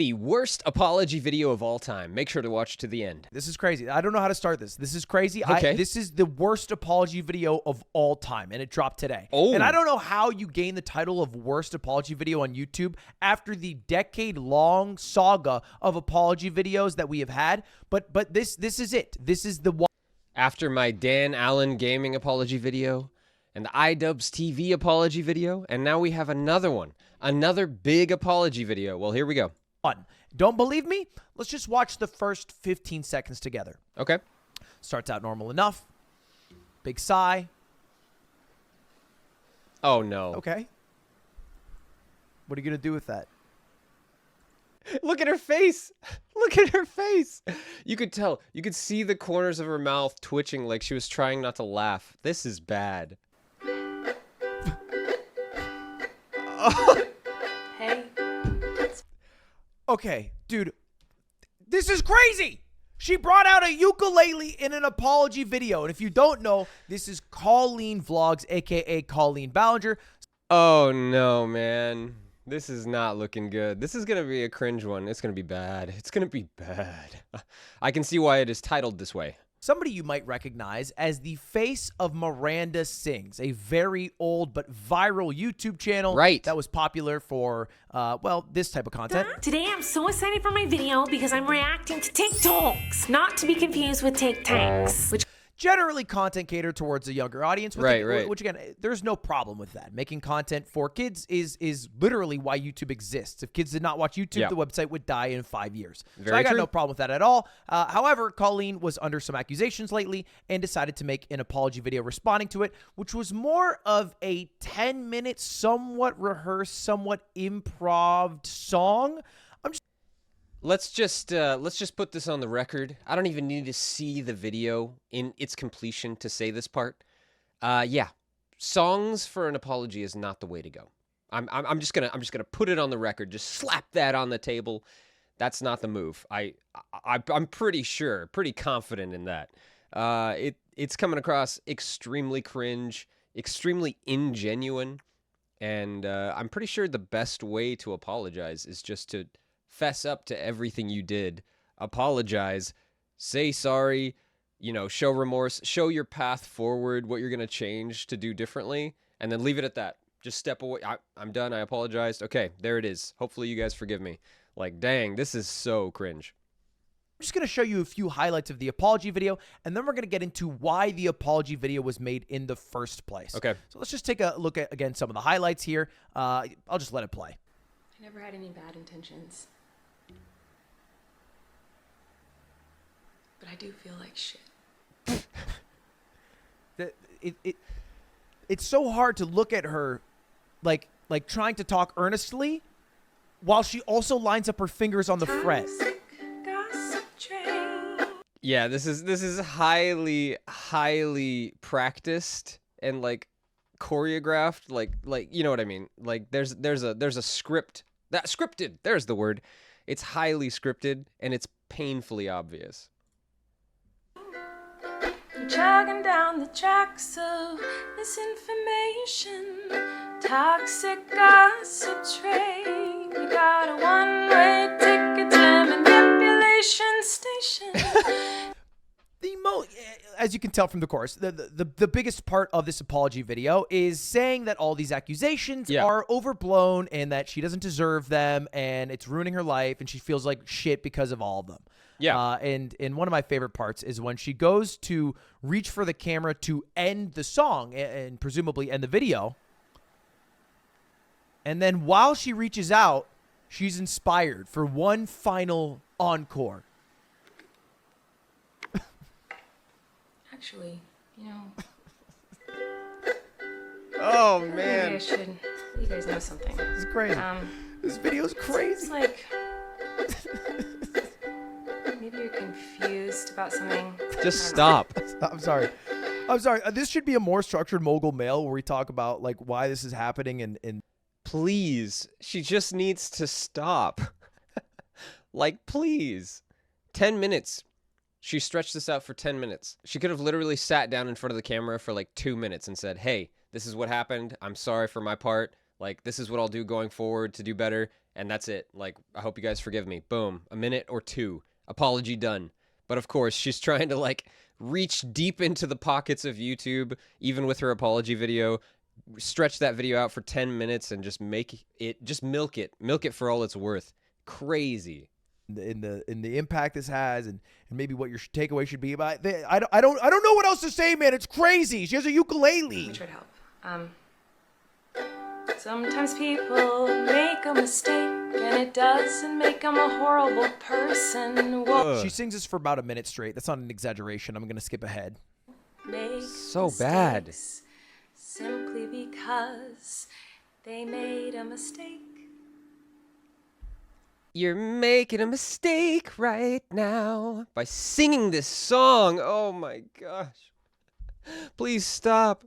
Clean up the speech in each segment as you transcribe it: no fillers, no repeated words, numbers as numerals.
the worst apology video of all time. Make sure to watch to the end. This is crazy. I don't know how to start this. This is crazy. Okay. This is the worst apology video of all time, and it dropped today. Oh. And I don't know how you gain the title of worst apology video on YouTube after the decade-long saga of apology videos that we have had, but this is it. This is the one. After my Dan Allen gaming apology video and the iDubbbz TV apology video, and now we have another one. Another big apology video. Well, here we go. Don't believe me? Let's just watch the first 15 seconds together. Okay. Starts out normal enough. Big sigh. Oh, no. Okay. What are you going to do with that? Look at her face. Look at her face. You could tell. You could see the corners of her mouth twitching like she was trying not to laugh. This is bad. Hey. Okay, dude. This is crazy. She brought out a ukulele in an apology video. And if you don't know, this is Colleen Vlogs, a.k.a. Colleen Ballinger. Oh, no, man. This is not looking good. This is going to be a cringe one. It's going to be bad. It's going to be bad. I can see why it is titled this way. Somebody you might recognize as the face of Miranda Sings, a very old but viral YouTube channel that was popular for, well, this type of content. Today I'm so excited for my video because I'm reacting to TikToks, not to be confused with TikToks, which generally content catered towards a younger audience. Which again, there's no problem with that. Making content for kids is literally why YouTube exists. If kids did not watch YouTube, the website would die in 5 years. So I got no problem with that at all. However, Colleen was under some accusations lately and decided to make an apology video responding to it, which was more of a 10-minute, somewhat rehearsed, somewhat improv song. Let's just put this on the record. I don't even need to see the video in its completion to say this part. Yeah, songs for an apology is not the way to go. I'm just gonna put it on the record. Just slap that on the table. That's not the move. I'm pretty sure, pretty confident in that. It's coming across extremely cringe, extremely ingenuine, and I'm pretty sure the best way to apologize is just to fess up to everything you did, apologize, say sorry, you know, show remorse, show your path forward, what you're going to change to do differently, and then leave it at that. Just step away. I'm done. I apologized. Okay, there it is. Hopefully you guys forgive me. Like, dang, this is so cringe. I'm just going to show you a few highlights of the apology video, and then we're going to get into why the apology video was made in the first place. Okay. So let's just take a look at, again, some of the highlights here. I'll just let it play. I never had any bad intentions. But I do feel like shit. It's so hard to look at her like trying to talk earnestly while she also lines up her fingers on the fret. Yeah, this is highly practiced and like choreographed, like you know what I mean? Like there's a script. That scripted. There's the word. It's highly scripted and it's painfully obvious. Jogging down the tracks of misinformation, toxic gossip train. You got a one-way ticket to manipulation station. As you can tell from the chorus, the biggest part of this apology video is saying that all these accusations are overblown and that she doesn't deserve them and it's ruining her life and she feels like shit because of all of them. Yeah. And one of my favorite parts is when she goes to reach for the camera to end the song and presumably end the video. And then while she reaches out, she's inspired for one final encore. Actually, you know. Oh, Maybe man. I should let you guys know something. This is crazy. This video's crazy. It's like maybe you're confused about something. Just stop. I'm sorry. This should be a more structured Mogul Mail where we talk about like why this is happening and Please. She just needs to stop. Like, please. 10 minutes. She stretched this out for 10 minutes. She could have literally sat down in front of the camera for like 2 minutes and said, hey, this is what happened. I'm sorry for my part. Like, this is what I'll do going forward to do better. and that's it. Like, I hope you guys forgive me. Boom, a minute or two, apology done. But of course, she's trying to like reach deep into the pockets of YouTube, even with her apology video, stretch that video out for 10 minutes and just milk it for all it's worth. Crazy. In the impact this has, and maybe what your takeaway should be about it. I don't know what else to say, man. It's crazy. She has a ukulele. Let me try to help. Sometimes people make a mistake, and it doesn't make them a horrible person. She sings this for about a minute straight. That's not an exaggeration. I'm gonna skip ahead. So bad. Simply because they made a mistake. You're making a mistake right now by singing this song. Oh my gosh. Please stop.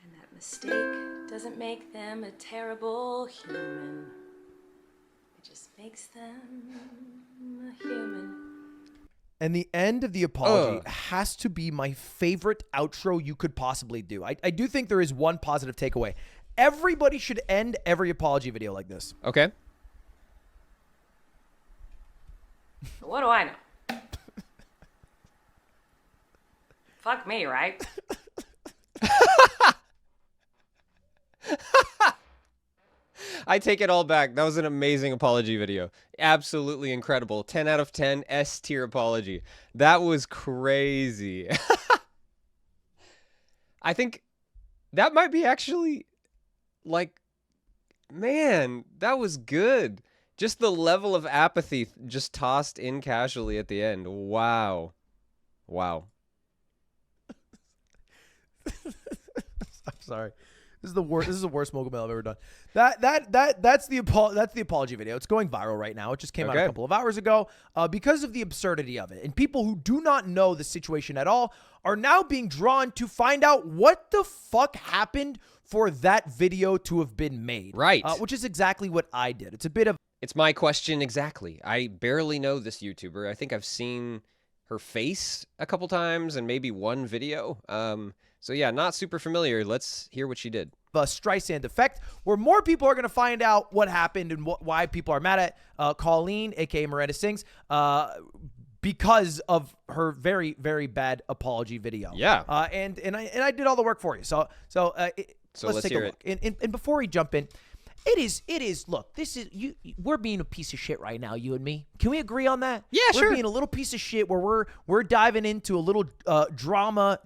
And that mistake doesn't make them a terrible human. It just makes them a human. And the end of the apology has to be my favorite outro you could possibly do. I do think there is one positive takeaway. Everybody should end every apology video like this. Okay. What do I know? Fuck me, right? I take it all back. That was an amazing apology video. Absolutely incredible. 10 out of 10 S tier apology. That was crazy. I think that might be actually like, man, that was good. Just the level of apathy just tossed in casually at the end. Wow. Wow. I'm sorry. This is the worst. This is the worst Mogul Mail I've ever done. That's the apology video. It's going viral right now. It just came out a couple of hours ago because of the absurdity of it. And people who do not know the situation at all are now being drawn to find out what the fuck happened for that video to have been made. Right. Which is exactly what I did. It's a bit of... It's my question exactly. I barely know this YouTuber. I think I've seen her face a couple times and maybe one video. So yeah, not super familiar. Let's hear what she did. The Streisand effect, where more people are going to find out what happened and why people are mad at Colleen, aka McIntyre, because of her very, very bad apology video. Yeah. And I did all the work for you. So let's take a look. And before we jump in, it is. Look, this is we're being a piece of shit right now, you and me. Can we agree on that? Yeah, we're being a little piece of shit where we're diving into a little drama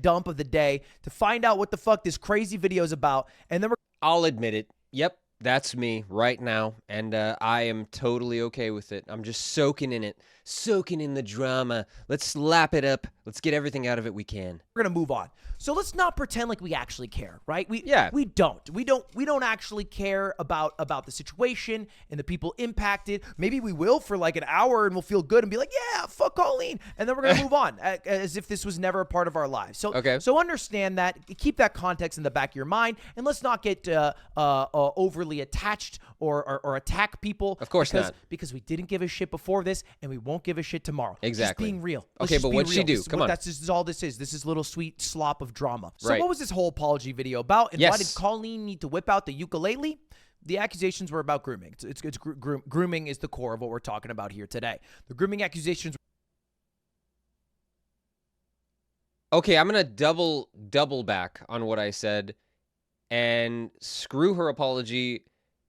dump of the day to find out what the fuck this crazy video is about, and then I'll admit it. Yep, that's me right now, and I am totally okay with it. I'm just soaking in it, soaking in the drama. Let's lap it up. Let's get everything out of it we can. We're gonna move on. So let's not pretend like we actually care, right? We don't actually care about the situation and the people impacted. Maybe we will for like an hour and we'll feel good and be like, yeah, fuck Colleen, and then we're gonna move on as if this was never a part of our lives. So understand that, keep that context in the back of your mind, and let's not get overly attached or attack people. Of course not, because we didn't give a shit before this and we won't give a shit tomorrow. Exactly. Just being real. Okay, but what'd she do? Come on. This is all this is. This is little sweet slop of drama. So what was this whole apology video about, and why did Colleen need to whip out the ukulele? The accusations were about grooming. Grooming is the core of what we're talking about here today. The grooming accusations. Okay, I'm gonna double back on what I said, and screw her apology.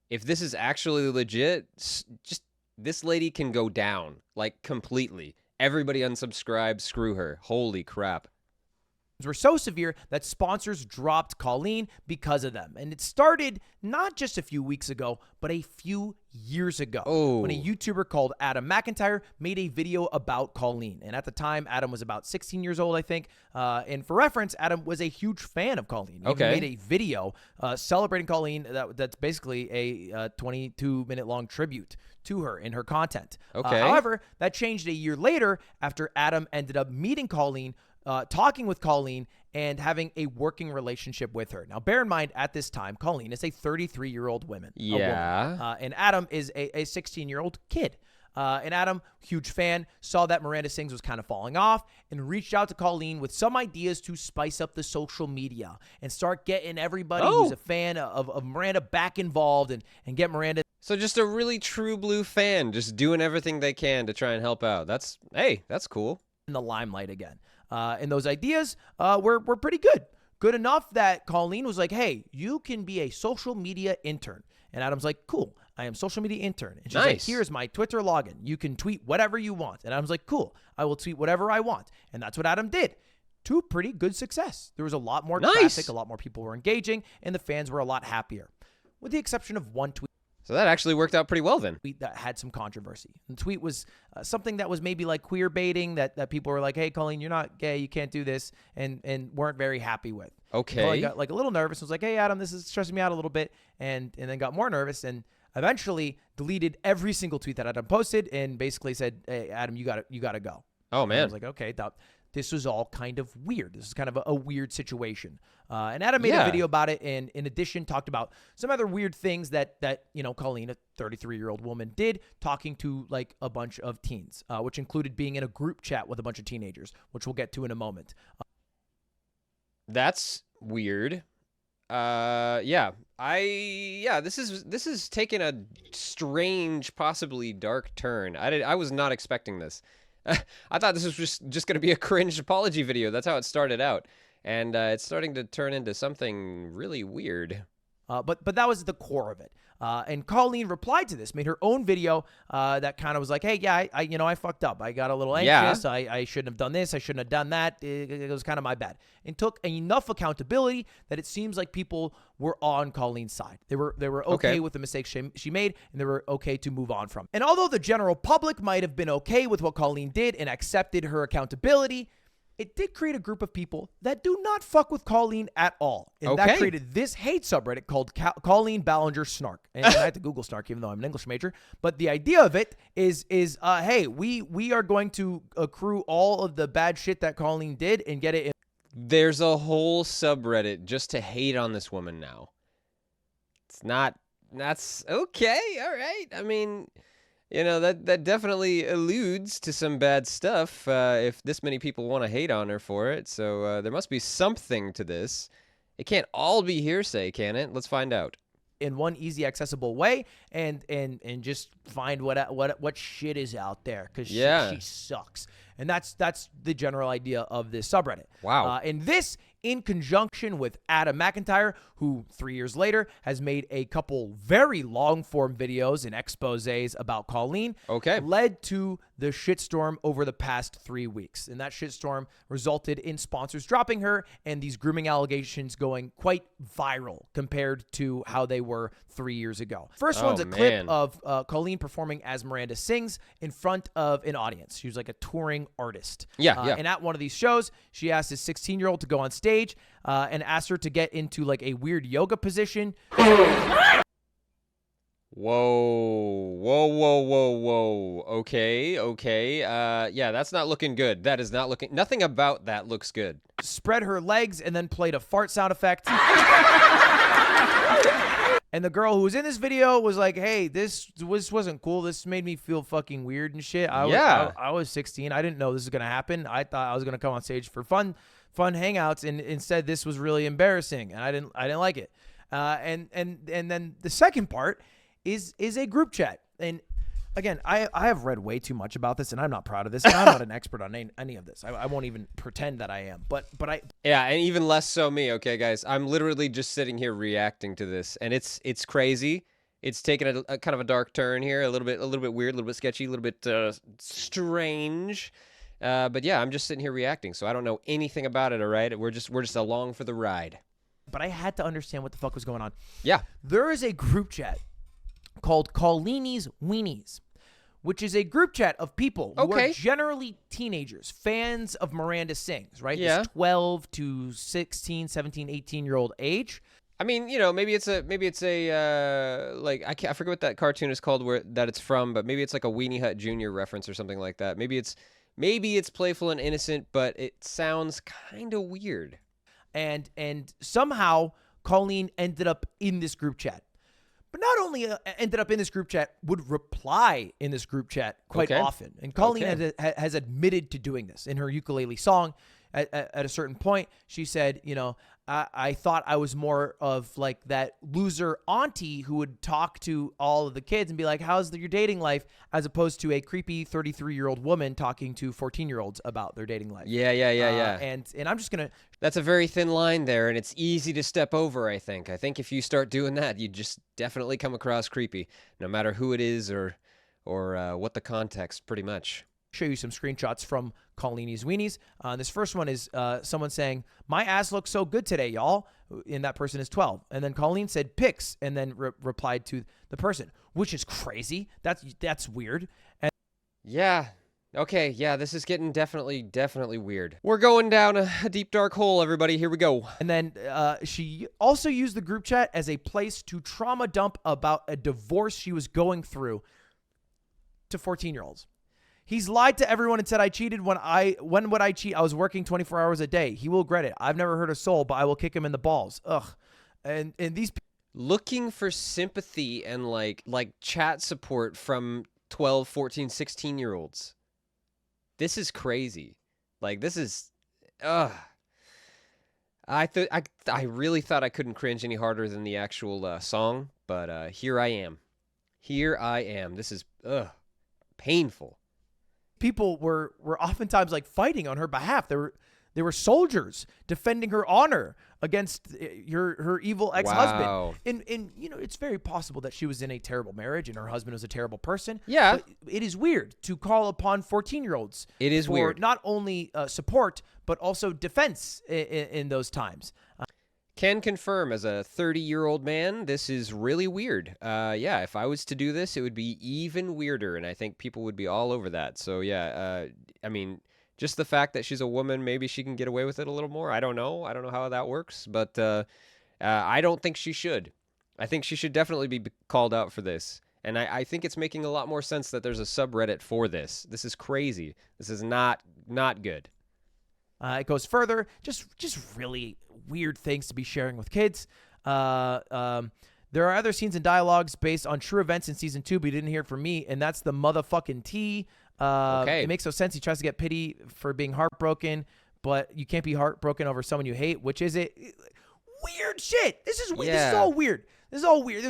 If this is actually legit, just this lady can go down like completely. Everybody unsubscribe. Screw her. Holy crap. Were so severe that sponsors dropped Colleen because of them. And it started not just a few weeks ago, but a few years ago when a YouTuber called McIntyre made a video about Colleen. And at the time, Adam was about 16 years old, I think. And for reference, Adam was a huge fan of Colleen. He made a video celebrating Colleen that's basically a 22-minute long tribute to her in her content. However, that changed a year later after Adam ended up meeting Colleen, talking with Colleen, and having a working relationship with her. Now, bear in mind, at this time, Colleen is a 33-year-old woman. Yeah. And Adam is a 16-year-old kid. And Adam, huge fan, saw that Miranda Sings was kind of falling off and reached out to Colleen with some ideas to spice up the social media and start getting everybody who's a fan of Miranda back involved and get Miranda. So just a really true blue fan, just doing everything they can to try and help out. That's cool. In the limelight again. And those ideas were pretty good. Good enough that Colleen was like, hey, you can be a social media intern. And Adam's like, cool, I am social media intern. And she's like, here's my Twitter login. You can tweet whatever you want. And Adam's like, cool, I will tweet whatever I want. And that's what Adam did. To pretty good success. There was a lot more traffic, a lot more people were engaging, and the fans were a lot happier. With the exception of one tweet. So that actually worked out pretty well then. Tweet that had some controversy. The tweet was something that was maybe like queer baiting, that people were like, hey, Colleen, you're not gay, you can't do this, and weren't very happy with. Okay. Colleen got like a little nervous and was like, hey, Adam, this is stressing me out a little bit, and then got more nervous and eventually deleted every single tweet that Adam posted and basically said, hey, Adam, you gotta go. Oh, man. And I was like, okay, this was all kind of weird. This is kind of a weird situation. And Adam made a video about it, and in addition talked about some other weird things that Colleen, a 33-year-old woman, did, talking to like a bunch of teens, which included being in a group chat with a bunch of teenagers, which we'll get to in a moment. That's weird. This is taking a strange, possibly dark turn. I was not expecting this. I thought this was just going to be a cringe apology video. That's how it started out. And it's starting to turn into something really weird. But that was the core of it. And Colleen replied to this, made her own video that kind of was like, hey, yeah, I fucked up. I got a little anxious. Yeah. I shouldn't have done this. I shouldn't have done that. It was kind of my bad. And took enough accountability that it seems like people were on Colleen's side. They were okay with the mistakes she made, and they were okay to move on from. And although the general public might have been okay with what Colleen did and accepted her accountability, it did create a group of people that do not fuck with Colleen at all. And that created this hate subreddit called Colleen Ballinger Snark. And I had to Google Snark, even though I'm an English major. But the idea of it is hey, we are going to accrue all of the bad shit that Colleen did and get it in. There's a whole subreddit just to hate on this woman now. That's okay. All right. I mean, that definitely alludes to some bad stuff if this many people want to hate on her for it. So there must be something to this. It can't all be hearsay, can it? Let's find out. In one easy, accessible way, and just find what shit is out there, because she sucks. And that's the general idea of this subreddit. Wow. And this, in conjunction with Adam McIntyre, who 3 years later has made a couple very long-form videos and exposés about Colleen, led to the shitstorm over the past 3 weeks. And that shitstorm resulted in sponsors dropping her and these grooming allegations going quite viral compared to how they were 3 years ago. First one's a clip of Colleen performing as Miranda Sings in front of an audience. She was like a touring artist. And at one of these shows, she asked this 16-year-old to go on stage and asked her to get into like a weird yoga position. Whoa. Okay. That's not looking good. That is not looking, nothing about that looks good. Spread her legs and then played a fart sound effect. And the girl who was in this video was like, hey, this wasn't cool. This made me feel fucking weird and shit. I was 16. I didn't know this was going to happen. I thought I was going to come on stage for fun hangouts, and instead this was really embarrassing, and I didn't like it. And then the second part is a group chat. And again, I have read way too much about this, and I'm not proud of this. And I'm not an expert on any of this. I won't even pretend that I am. But I and even less so me. Okay, guys, I'm literally just sitting here reacting to this, and it's crazy. It's taken a kind of a dark turn here, a little bit weird, a little bit sketchy, a little bit strange. But yeah, I'm just sitting here reacting, so I don't know anything about it. All right, we're just along for the ride. But I had to understand what the fuck was going on. Yeah, there is a group chat called Colleenie's Weenies, which is a group chat of people who are generally teenagers, fans of Miranda Sings, right? Yeah. This 12 to 16, 17, 18-year-old age. I mean, maybe it's a like I forget what that cartoon is called that it's from, but maybe it's like a Weenie Hut Jr. reference or something like that. Maybe it's playful and innocent, but it sounds kind of weird. And somehow Colleen ended up in this group chat. But not only ended up in this group chat, would reply in this group chat quite often. And Colleen has admitted to doing this in her ukulele song. at a certain point, she said, you know, I thought I was more of like that loser auntie who would talk to all of the kids and be like, how's your dating life? As opposed to a creepy 33-year-old woman talking to 14-year-olds about their dating life. Yeah. And I'm just going to. That's a very thin line there, and it's easy to step over, I think. I think if you start doing that, you just definitely come across creepy, no matter who it is or what the context, pretty much. Show you some screenshots from Colleenie's Weenies. This first one is someone saying, my ass looks so good today, y'all. And that person is 12. And then Colleen said pics and then replied to the person, which is crazy. That's weird. And yeah. Okay. Yeah, this is getting definitely weird. We're going down a deep, dark hole, everybody. Here we go. And then she also used the group chat as a place to trauma dump about a divorce she was going through to 14-year-olds. He's lied to everyone and said I cheated. When would I cheat? I was working 24 hours a day. He will regret it. I've never hurt a soul, but I will kick him in the balls. Ugh. And these looking for sympathy and like chat support from 12, 14, 16-year-olds. This is crazy. Like, this is I really thought I couldn't cringe any harder than the actual song, but here I am. This is painful. People were oftentimes like fighting on her behalf. They were soldiers defending her honor against her evil ex-husband. Wow. And you know, it's very possible that she was in a terrible marriage and her husband was a terrible person. Yeah. But it is weird to call upon 14-year-olds. It is for weird. Not only support, but also defense in those times. Can confirm as a 30-year-old man, this is really weird. Yeah, if I was to do this, it would be even weirder, and I think people would be all over that. So yeah, I mean, just the fact that she's a woman, maybe she can get away with it a little more. I don't know how that works, but I don't think she should. I think she should definitely be called out for this. And I think it's making a lot more sense that there's a subreddit for this. This is crazy. This is not good. It goes further, just really weird things to be sharing with kids. There are other scenes and dialogues based on true events in season 2, but you didn't hear it from me, and that's the motherfucking tea. Okay. It makes no sense. He tries to get pity for being heartbroken, but you can't be heartbroken over someone you hate, which is it. Weird shit. This is all weird. There's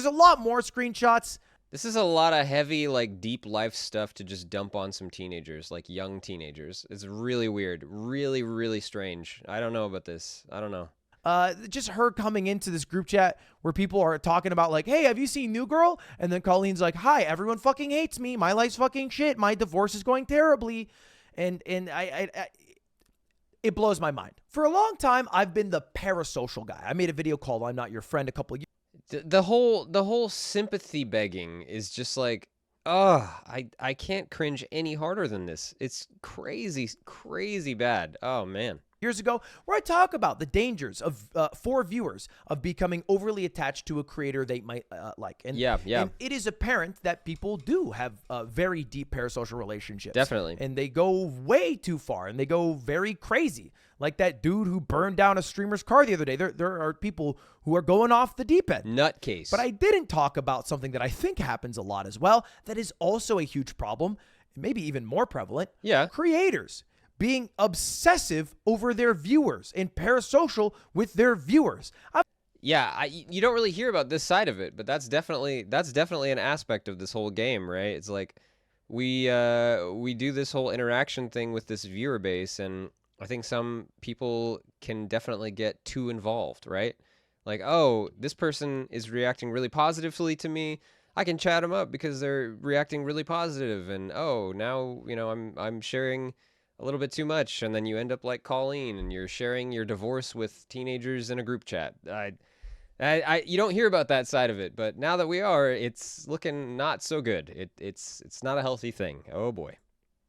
a lot more screenshots. This is a lot of heavy, like, deep life stuff to just dump on some teenagers, like young teenagers. It's really weird. Really, really strange. I don't know about this. I don't know. Just her coming into this group chat where people are talking about like, hey, have you seen New Girl? And then Colleen's like, hi, everyone fucking hates me. My life's fucking shit. My divorce is going terribly. And I it blows my mind. For a long time, I've been the parasocial guy. I made a video called I'm Not Your Friend a couple of years. The whole sympathy begging is just like, I can't cringe any harder than this. It's crazy bad. Oh man. Years ago, where I talk about the dangers of for viewers of becoming overly attached to a creator they might like. And, and it is apparent that people do have very deep parasocial relationships. Definitely. And they go way too far, and they go very crazy. Like that dude who burned down a streamer's car the other day. There are people who are going off the deep end. Nutcase. But I didn't talk about something that I think happens a lot as well. That is also a huge problem, maybe even more prevalent. Yeah. Creators being obsessive over their viewers and parasocial with their viewers. You don't really hear about this side of it, but that's definitely an aspect of this whole game, right? It's like we do this whole interaction thing with this viewer base, and I think some people can definitely get too involved, right? Like, oh, this person is reacting really positively to me. I can chat them up because they're reacting really positive, and oh, now I'm sharing a little bit too much, and then you end up like Colleen, and you're sharing your divorce with teenagers in a group chat. You don't hear about that side of it, but now that we are, it's looking not so good. It's not a healthy thing. Oh boy.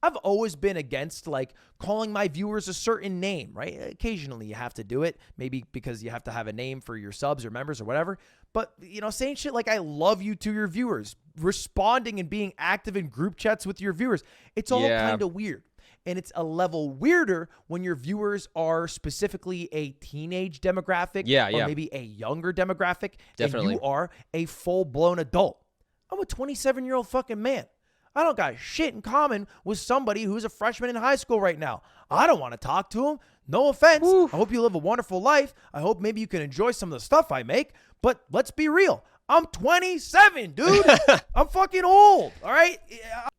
I've always been against like calling my viewers a certain name, right? Occasionally you have to do it, maybe because you have to have a name for your subs or members or whatever. But, saying shit like I love you to your viewers, responding and being active in group chats with your viewers, it's all kind of weird. And it's a level weirder when your viewers are specifically a teenage demographic or maybe a younger demographic. Definitely. And you are a full-blown adult. I'm a 27-year-old fucking man. I don't got shit in common with somebody who's a freshman in high school right now. I don't want to talk to him. No offense. I hope you live a wonderful life. I hope maybe you can enjoy some of the stuff I make. But let's be real. I'm 27, dude. I'm fucking old. All right?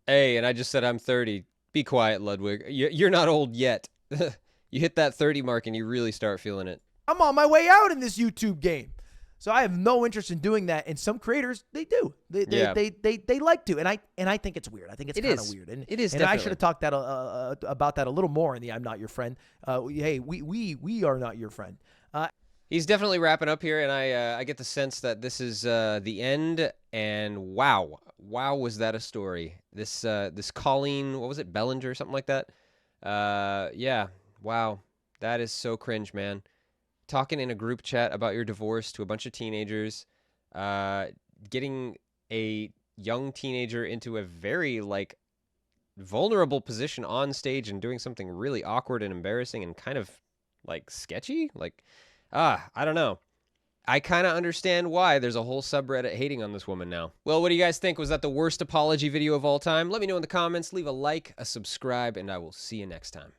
Hey, and I just said I'm 30. Be quiet, Ludwig. You're not old yet. You hit that 30 mark and you really start feeling it. I'm on my way out in this YouTube game. So I have no interest in doing that. And some creators, they do. They like to. And I think it's weird. I think it's kind of weird. And it is. And I should have talked about that a little more in the I'm Not Your Friend. Hey, we are not your friend. He's definitely wrapping up here, and I get the sense that this is the end. And wow, was that a story? This Colleen, what was it, Bellinger or something like that? Yeah, wow, that is so cringe, man. Talking in a group chat about your divorce to a bunch of teenagers, getting a young teenager into a very vulnerable position on stage and doing something really awkward and embarrassing and kind of sketchy, I don't know. I kind of understand why there's a whole subreddit hating on this woman now. Well, what do you guys think? Was that the worst apology video of all time? Let me know in the comments. Leave a like, a subscribe, and I will see you next time.